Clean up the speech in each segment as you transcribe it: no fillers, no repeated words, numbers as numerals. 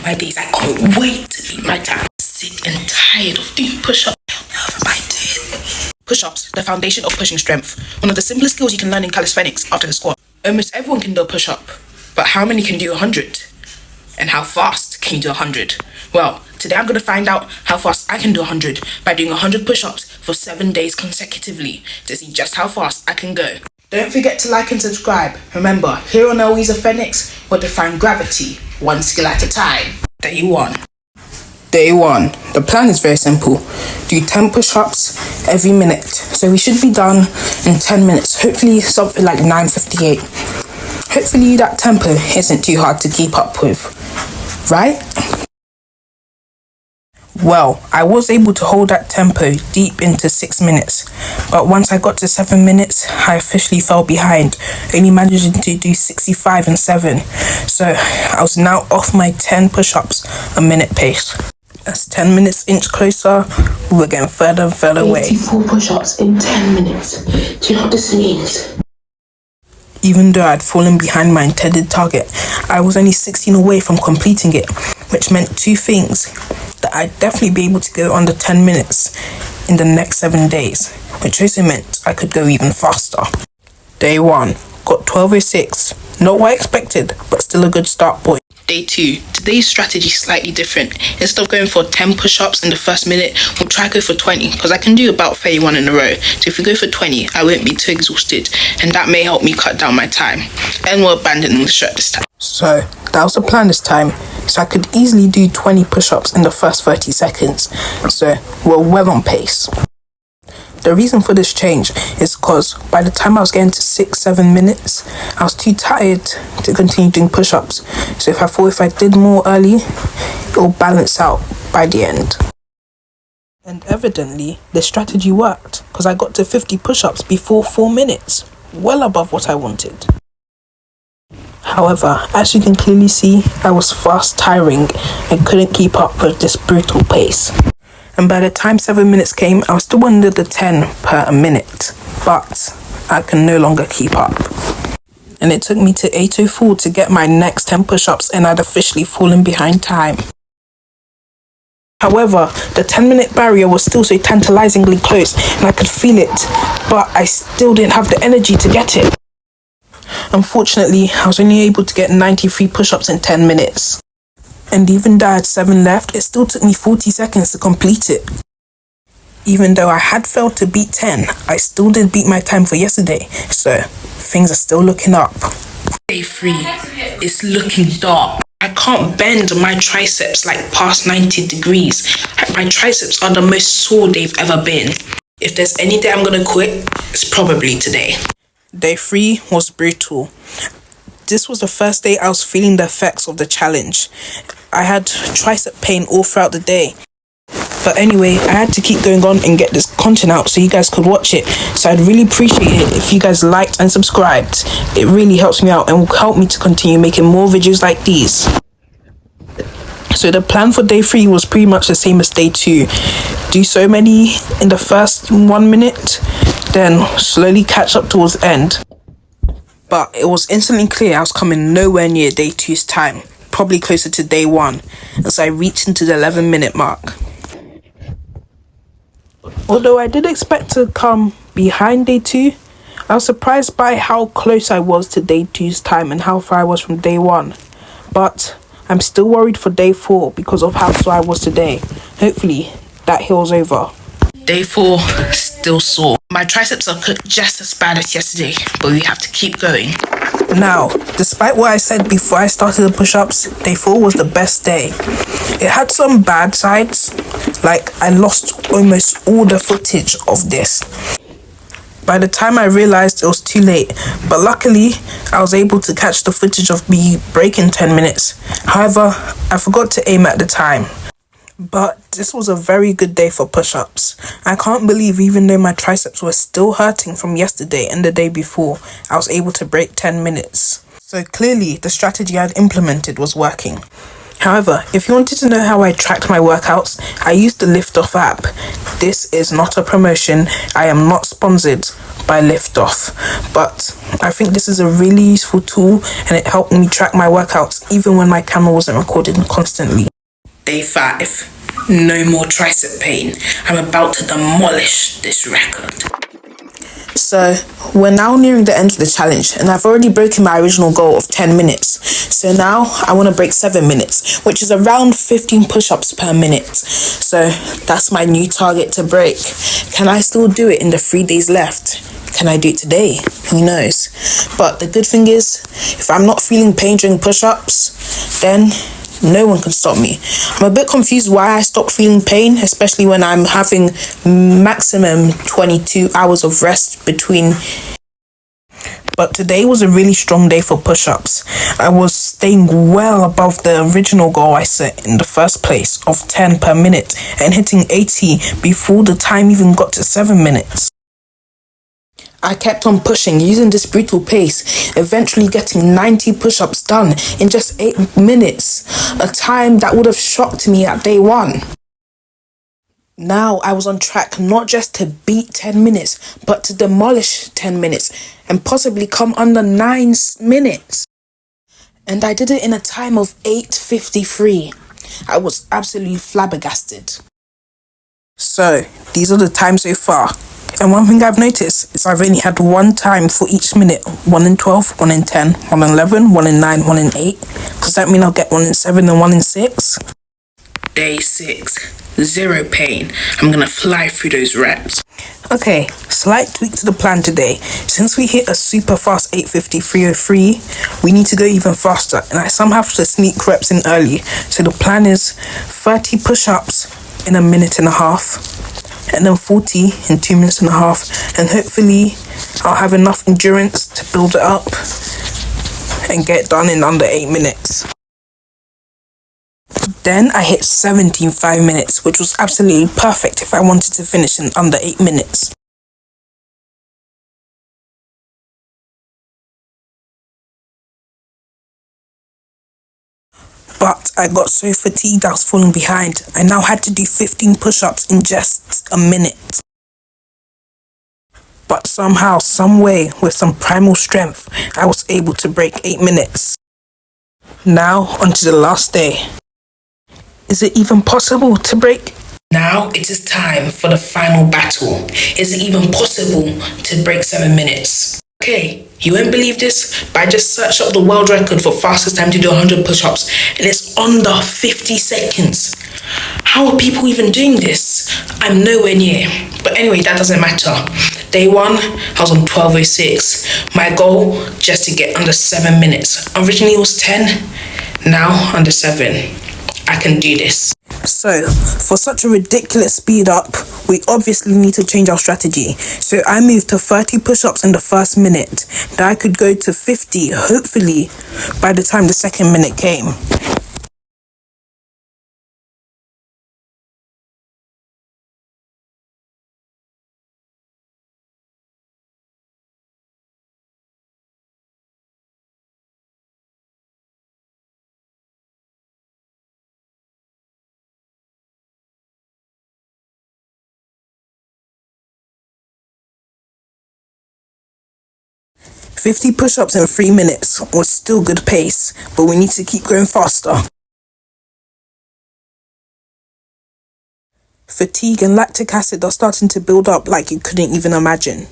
my days. I can't wait to beat my time. Sick and tired of doing push-ups. Push-ups, the foundation of pushing strength. One of the simplest skills you can learn in calisthenics after the squat. Almost everyone can do a push-up, but how many can do 100? And how fast can you do 100? Well, today I'm going to find out how fast I can do 100 by doing 100 push-ups for 7 days consecutively to see just how fast I can go. Don't forget to like and subscribe. Remember, here on El-Ezer Phoenix, we'll define gravity, one skill at a time. Day 1. Day 1. The plan is very simple. Do 10 push-ups every minute. So we should be done in 10 minutes. Hopefully something like 9:58. Hopefully that tempo isn't too hard to keep up with. Right? Well, I was able to hold that tempo deep into 6 minutes, but once I got to 7 minutes, I officially fell behind, only managing to do 65 and 7. So I was now off my 10 push-ups a minute pace. As 10 minutes inch closer, we were getting further and further away. 84 push-ups in 10 minutes. Do you know what this means? Even though I'd fallen behind my intended target, I was only 16 away from completing it, which meant two things: that I'd definitely be able to go under 10 minutes in the next 7 days, which also meant I could go even faster. Day 1, got 12:06, not what I expected, but still a good start point. Day 2, today's strategy is slightly different. Instead of going for 10 push-ups in the first minute, we'll try to go for 20, because I can do about 31 in a row. So if we go for 20, I won't be too exhausted, and that may help me cut down my time. And we're abandoning the shirt this time. So that was the plan this time. So I could easily do 20 push-ups in the first 30 seconds. So we're well on pace. The reason for this change is because by the time I was getting to 6-7 minutes, I was too tired to continue doing push-ups. So if I did more early, it will balance out by the end. And evidently, the strategy worked, because I got to 50 push-ups before 4 minutes, well above what I wanted. However, as you can clearly see, I was fast tiring and couldn't keep up with this brutal pace. And by the time 7 minutes came, I was still under the 10 per minute, but I can no longer keep up. And it took me to 8:04 to get my next 10 push-ups, and I'd officially fallen behind time. However, the 10-minute barrier was still so tantalizingly close, and I could feel it, but I still didn't have the energy to get it. Unfortunately, I was only able to get 93 push-ups in 10 minutes. And even though I had 7 left, it still took me 40 seconds to complete it. Even though I had failed to beat 10, I still did beat my time for yesterday, so things are still looking up. Day 3 is looking dark. I can't bend my triceps like past 90 degrees. My triceps are the most sore they've ever been. If there's any day I'm gonna quit, it's probably today. Day 3 was brutal. This was the first day I was feeling the effects of the challenge. I had tricep pain all throughout the day. But anyway, I had to keep going on and get this content out so you guys could watch it. So I'd really appreciate it if you guys liked and subscribed. It really helps me out and will help me to continue making more videos like these. So the plan for day 3 was pretty much the same as day 2. Do so many in the first 1 minute, then slowly catch up towards the end. But it was instantly clear I was coming nowhere near day 2's time, probably closer to day 1, as I reached into the 11-minute mark. Although I did expect to come behind day 2, I was surprised by how close I was to day 2's time and how far I was from day 1. But I'm still worried for day 4 because of how sore I was today. Hopefully that heals over. Day 4, still sore. My triceps are cooked just as bad as yesterday, but we have to keep going. Now, despite what I said before I started the push-ups, day 4 was the best day. It had some bad sides, like I lost almost all the footage of this. By the time I realized it was too late, but luckily I was able to catch the footage of me breaking 10 minutes. However, I forgot to aim at the time. But this was a very good day for push-ups. I can't believe even though my triceps were still hurting from yesterday and the day before, I was able to break 10 minutes. So clearly the strategy I'd implemented was working. However, if you wanted to know how I tracked my workouts, I used the Liftoff app. This is not a promotion. I am not sponsored by Liftoff, but I think this is a really useful tool and it helped me track my workouts even when my camera wasn't recording constantly. Day 5. No more tricep pain. I'm about to demolish this record. So, we're now nearing the end of the challenge and I've already broken my original goal of 10 minutes. So now I want to break 7 minutes, which is around 15 push-ups per minute. So that's my new target to break. Can I still do it in the 3 days left? Can I do it today? Who knows? But the good thing is, if I'm not feeling pain during push-ups, then no one can stop me. I'm a bit confused why I stopped feeling pain, especially when I'm having maximum 22 hours of rest between. But today was a really strong day for push-ups. I was staying well above the original goal I set in the first place of 10 per minute and hitting 80 before the time even got to 7 minutes. I kept on pushing using this brutal pace, eventually getting 90 push-ups done in just 8 minutes, a time that would have shocked me at day 1. Now I was on track not just to beat 10 minutes, but to demolish 10 minutes and possibly come under 9 minutes. And I did it in a time of 8:53. I was absolutely flabbergasted. So, these are the times so far. And one thing I've noticed is I've only had one time for each minute. 1 in 12, 1 in 10, 1 in 11, 1 in 9, 1 in 8. Does that mean I'll get 1 in 7 and 1 in 6? Day 6. 0 pain. I'm gonna fly through those reps. Okay, slight tweak to the plan today. Since we hit a super fast 8:53:03, we need to go even faster. And I somehow have to sneak reps in early. So the plan is 30 push-ups in a minute and a half. And then 40 in 2 minutes and a half, and hopefully I'll have enough endurance to build it up and get done in under 8 minutes. Then I hit 17 5 minutes, which was absolutely perfect if I wanted to finish in under 8 minutes. But I got so fatigued I was falling behind. I now had to do 15 push-ups in just a minute. But somehow, some way, with some primal strength, I was able to break 8 minutes. Now, onto the last day. Is it even possible to break? Now it is time for the final battle. Is it even possible to break 7 minutes? Okay, you won't believe this, but I just searched up the world record for fastest time to do 100 push-ups, and it's under 50 seconds. How are people even doing this? I'm nowhere near. But anyway, that doesn't matter. Day 1, I was on 12:06. My goal, just to get under 7 minutes. Originally it was 10, now under 7. I can do this. So, for such a ridiculous speed up, we obviously need to change our strategy. So I moved to 30 push-ups in the first minute. Then I could go to 50, hopefully, by the time the second minute came. "50 push-ups in 3 minutes was still good pace, but we need to keep going faster." Fatigue and lactic acid are starting to build up like you couldn't even imagine.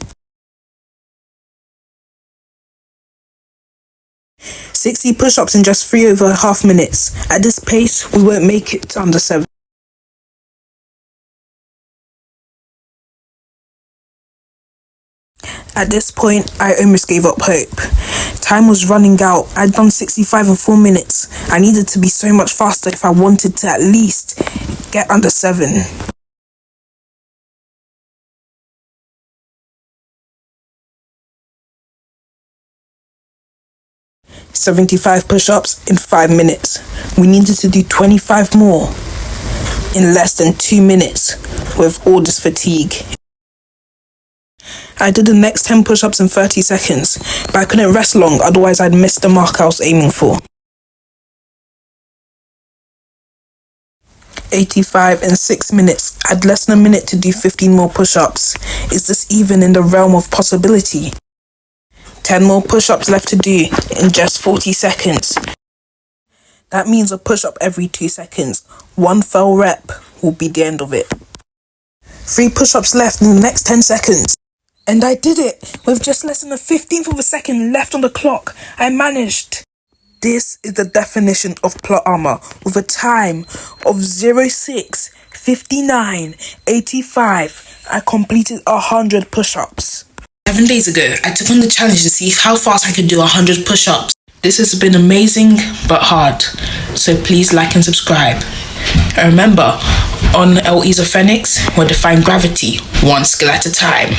60 push-ups in just 3.5 minutes. At this pace, we won't make it under 7. At this point, I almost gave up hope. Time was running out. I'd done 65 in 4 minutes. I needed to be so much faster if I wanted to at least get under 7. "75 push-ups in 5 minutes. We needed to do 25 more in less than 2 minutes with all this fatigue. I did the next 10 push-ups in 30 seconds, but I couldn't rest long, otherwise I'd miss the mark I was aiming for. 85 in 6 minutes. I had less than a minute to do 15 more push-ups. Is this even in the realm of possibility? 10 more push-ups left to do in just 40 seconds. That means a push-up every 2 seconds. One fail rep will be the end of it. 3 push-ups left in the next 10 seconds. And I did it! With just less than a 15th of a second left on the clock, I managed! This is the definition of plot armor. With a time of 06:59:85, I completed 100 push-ups. 7 days ago, I took on the challenge to see how fast I could do 100 push-ups. This has been amazing but hard, so please like and subscribe. And remember, on El-Ezer Phoenix, we're defying gravity, one skill at a time.